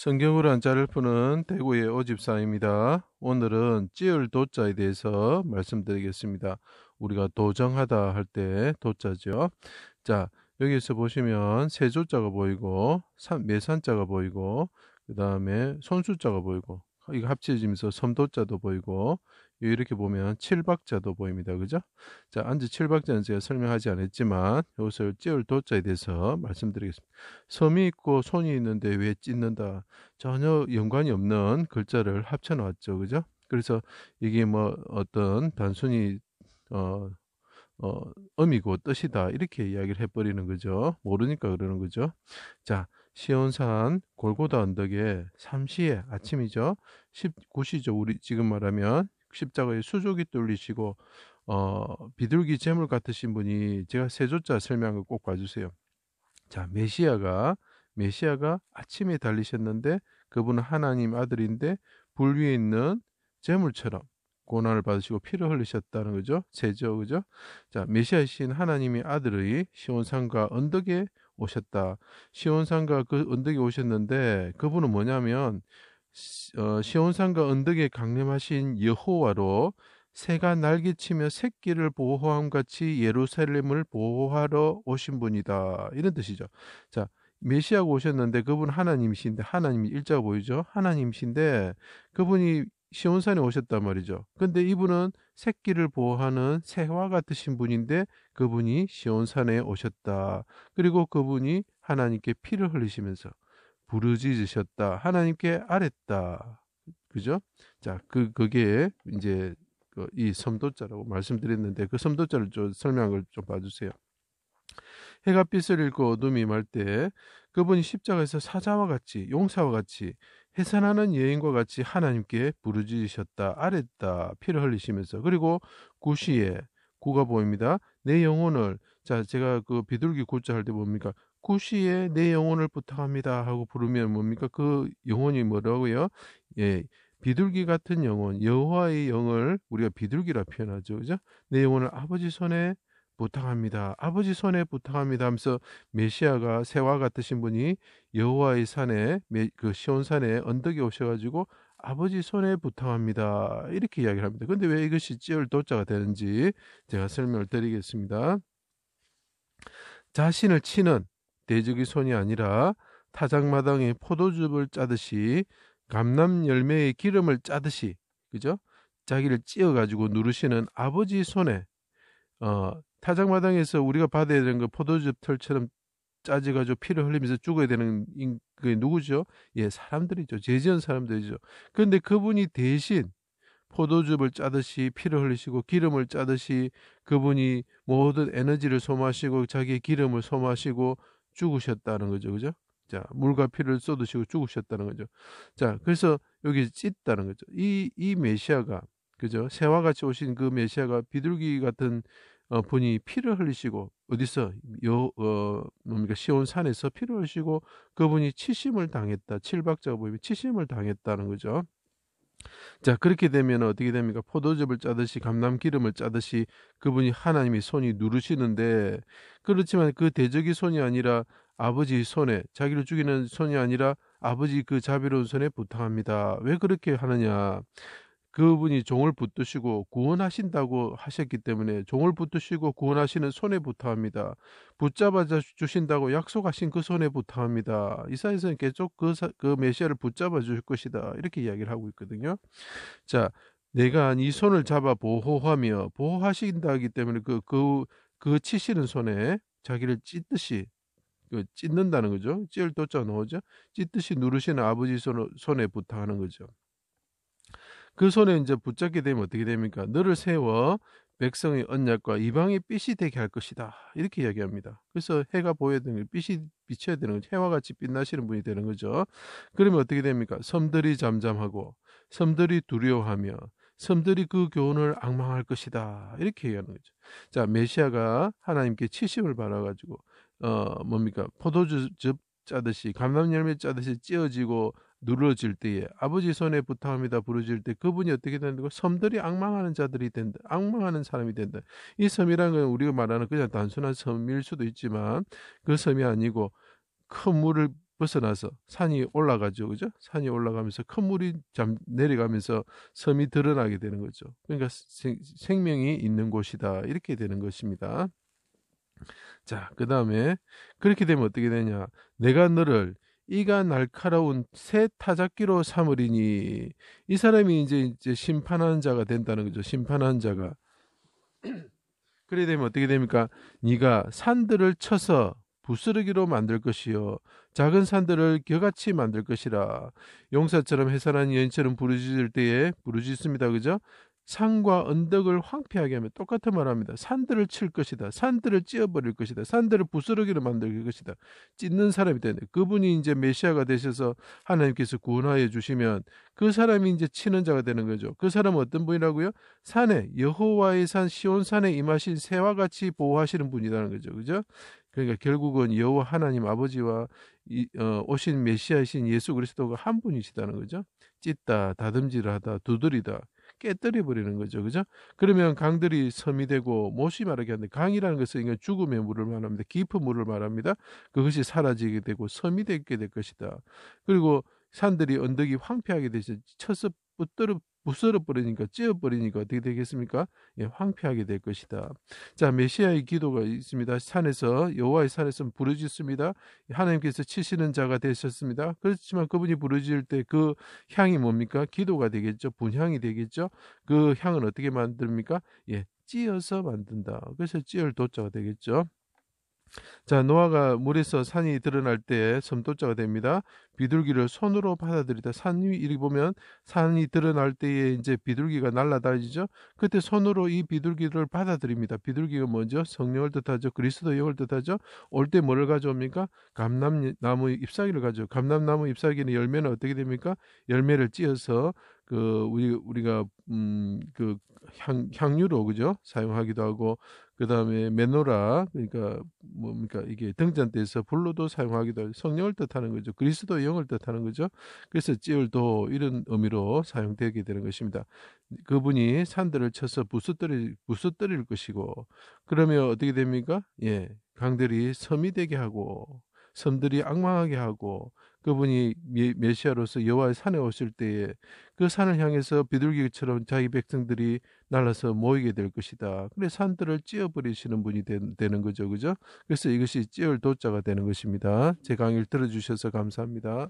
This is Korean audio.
성경으로 한자를 푸는 대구의 오집사입니다. 오늘은 찌을 도자에 대해서 말씀드리겠습니다. 우리가 도정하다 할 때 도자죠. 자, 여기서 보시면 세조자가 보이고 매산자가 보이고 그 다음에 손수자가 보이고 이거 합쳐지면서 섬도자도 보이고 이렇게 보면 칠박자도 보입니다. 그죠? 자, 안지 칠박자는 제가 설명하지 않았지만 이것을 찌을 도자에 대해서 말씀드리겠습니다. 섬이 있고 손이 있는데 왜 찢는다? 전혀 연관이 없는 글자를 합쳐 놨죠. 그죠? 그래서 이게 뭐 어떤 단순히 어, 음이고 뜻이다. 이렇게 이야기를 해버리는 거죠. 모르니까 그러는 거죠. 자, 시온산 골고다 언덕에 삼시의 아침이죠. 구시죠. 우리 지금 말하면 십자가에 수족이 뚫리시고 비둘기 재물 같으신 분이 제가 세조자 설명한 거 꼭 봐주세요. 자, 메시아가 아침에 달리셨는데 그분은 하나님 아들인데 불 위에 있는 재물처럼 고난을 받으시고 피를 흘리셨다는 거죠. 세죠, 그죠? 자, 메시아이신 하나님의 아들의 시온산과 언덕에 오셨다. 시온산과 그 언덕에 오셨는데 그분은 뭐냐면 시온산과 언덕에 강림하신 여호와로 새가 날개치며 새끼를 보호함 같이 예루살렘을 보호하러 오신 분이다. 이런 뜻이죠. 자, 메시아가 오셨는데 그분 하나님이신데 하나님이 일자가 보이죠? 하나님이신데 그분이 시온산에 오셨단 말이죠. 근데 이분은 새끼를 보호하는 새와 같으신 분인데 그분이 시온산에 오셨다. 그리고 그분이 하나님께 피를 흘리시면서 부르짖으셨다. 하나님께 아랬다. 그죠? 자, 그게 이제 이 섬도자라고 말씀드렸는데 그 섬도자를 좀 설명한 걸 좀 봐주세요. 해가 빛을 잃고 어둠이 임할 때 그분이 십자가에서 사자와 같이 용사와 같이 해산하는 여인과 같이 하나님께 부르짖으셨다. 아랬다. 피를 흘리시면서 그리고 구시에 구가 보입니다. 내 영혼을 자 제가 그 비둘기 구자 할 때 뭡니까? 구시에 내 영혼을 부탁합니다 하고 부르면 뭡니까? 그 영혼이 뭐라고요? 예, 비둘기 같은 영혼, 여호와의 영을 우리가 비둘기라 표현하죠. 그죠? 내 영혼을 아버지 손에 부탁합니다. 아버지 손에 부탁합니다 하면서 메시아가 새와 같으신 분이 여호와의 산에 그 시온산에 언덕에 오셔가지고 아버지 손에 부탁합니다. 이렇게 이야기를 합니다. 근데 왜 이것이 찌을 도자가 되는지 제가 설명을 드리겠습니다. 자신을 치는 대적의 손이 아니라 타작마당에 포도즙을 짜듯이 감람 열매의 기름을 짜듯이 그죠? 자기를 찧어가지고 누르시는 아버지 손에 타작마당에서 우리가 받아야 되는 그 포도즙 털처럼 짜져가지고 피를 흘리면서 죽어야 되는 그게 누구죠? 예, 사람들이죠. 죄 지은 사람들이죠. 그런데 그분이 대신 포도즙을 짜듯이 피를 흘리시고 기름을 짜듯이 그분이 모든 에너지를 소모하시고 자기의 기름을 소모하시고 죽으셨다는 거죠. 그죠? 자, 물과 피를 쏟으시고 죽으셨다는 거죠. 자, 그래서 여기 찢다는 거죠. 이 메시아가 그죠? 새와 같이 오신 그 메시아가 비둘기 같은 분이 피를 흘리시고 어디서 뭡니까 시온 산에서 피를 흘리시고 그분이 치심을 당했다. 칠박자가 보이면 치심을 당했다는 거죠. 자, 그렇게 되면 어떻게 됩니까? 포도즙을 짜듯이 감람 기름을 짜듯이 그분이 하나님이 손이 누르시는데 그렇지만 그 대적의 손이 아니라 아버지 손에 자기를 죽이는 손이 아니라 아버지 그 자비로운 손에 부탁합니다. 왜 그렇게 하느냐? 그분이 종을 붙드시고 구원하신다고 하셨기 때문에 종을 붙드시고 구원하시는 손에 부탁합니다. 붙잡아 주신다고 약속하신 그 손에 부탁합니다. 이사야서는 계속 그 메시아를 붙잡아 주실 것이다. 이렇게 이야기를 하고 있거든요. 자, 내가 이 손을 잡아 보호하며 보호하신다기 때문에 그 치시는 손에 자기를 찢듯이 찢는다는 거죠. 찌을 도자 넣어죠. 찢듯이 누르시는 아버지 손에 부탁하는 거죠. 그 손에 이제 붙잡게 되면 어떻게 됩니까? 너를 세워 백성의 언약과 이방의 빛이 되게 할 것이다. 이렇게 이야기합니다. 그래서 해가 보여야 되는 빛이 비쳐야 되는 거죠. 해와 같이 빛나시는 분이 되는 거죠. 그러면 어떻게 됩니까? 섬들이 잠잠하고 섬들이 두려워하며 섬들이 그 교훈을 앙망할 것이다. 이렇게 얘기하는 거죠. 자, 메시아가 하나님께 치심을 받아가지고 뭡니까? 포도즙 짜듯이 감람 열매 짜듯이 찧어지고 누러질 때에 아버지 손에 부탁합니다 부르질 때 그분이 어떻게 된다고 섬들이 악망하는 자들이 된다. 악망하는 사람이 된다. 이 섬이라는 건 우리가 말하는 그냥 단순한 섬일 수도 있지만 그 섬이 아니고 큰 물을 벗어나서 산이 올라가죠. 그죠? 산이 올라가면서 큰 물이 내려가면서 섬이 드러나게 되는 거죠. 그러니까 생명이 있는 곳이다. 이렇게 되는 것입니다. 자, 그 다음에 그렇게 되면 어떻게 되냐? 내가 너를 이가 날카로운 새 타작기로 삼으리니 이 사람이 이제 심판하는 자가 된다는 거죠. 심판하는 자가. 그래 되면 어떻게 됩니까? 네가 산들을 쳐서 부스러기로 만들 것이요 작은 산들을 겨같이 만들 것이라. 용사처럼 해산한 여인처럼 부르짖을 때에 부르짖습니다. 그죠? 산과 언덕을 황폐하게 하며 똑같은 말합니다. 산들을 칠 것이다. 산들을 찧어버릴 것이다. 산들을 부스러기로 만들 것이다. 찢는 사람이 되네. 그분이 이제 메시아가 되셔서 하나님께서 구원하여 주시면 그 사람이 이제 치는 자가 되는 거죠. 그 사람은 어떤 분이라고요? 산에 여호와의 산 시온산에 임하신 새와 같이 보호하시는 분이라는 거죠. 그죠? 그러니까 결국은 여호와 하나님 아버지와 오신 메시아이신 예수 그리스도가 한 분이시다는 거죠. 찢다, 다듬질하다, 두드리다, 깨뜨려 버리는 거죠. 그죠? 그러면 강들이 섬이 되고 못이 마르게 하는데 강이라는 것은 이건 죽음의 물을 말합니다. 깊은 물을 말합니다. 그것이 사라지게 되고 섬이 되게 될 것이다. 그리고 산들이 언덕이 황폐하게 되서 쳐서 부스러 버리니까 찧어 버리니까 어떻게 되겠습니까? 예, 황폐하게 될 것이다. 자, 메시아의 기도가 있습니다. 산에서 여호와의 산에서 부르짖습니다. 하나님께서 치시는 자가 되셨습니다. 그렇지만 그분이 부르짖을 때 그 향이 뭡니까? 기도가 되겠죠. 분향이 되겠죠. 그 향은 어떻게 만듭니까? 예, 찧어서 만든다. 그래서 찌을 도자가 되겠죠. 자, 노아가 물에서 산이 드러날 때 섬도자가 됩니다. 비둘기를 손으로 받아들이다. 산 위, 이렇게 보면 산이 드러날 때에 이제 비둘기가 날아다니죠. 그때 손으로 이 비둘기를 받아들입니다. 비둘기가 뭐죠? 성령을 뜻하죠. 그리스도 영을 뜻하죠. 올 때 뭐를 가져옵니까? 감람나무 잎사귀를 가져. 감람나무 잎사귀는 열매는 어떻게 됩니까? 열매를 찧어서 우리가 그 향유로 그죠? 사용하기도 하고 그다음에 메노라 그러니까 뭡니까 이게 등잔대에서 불로도 사용하기도 하고 성령을 뜻하는 거죠. 그리스도 영을 뜻하는 거죠. 그래서 찌울도 이런 의미로 사용되게 되는 것입니다. 그분이 산들을 쳐서 부수뜨릴 것이고 그러면 어떻게 됩니까? 예, 강들이 섬이 되게 하고 섬들이 악망하게 하고 그분이 메시아로서 여호와의 산에 오실 때에 그 산을 향해서 비둘기처럼 자기 백성들이 날아서 모이게 될 것이다. 그래 산들을 찧어버리시는 분이 되는 거죠. 그죠? 그래서 이것이 찌을 도자가 되는 것입니다. 제 강의를 들어주셔서 감사합니다.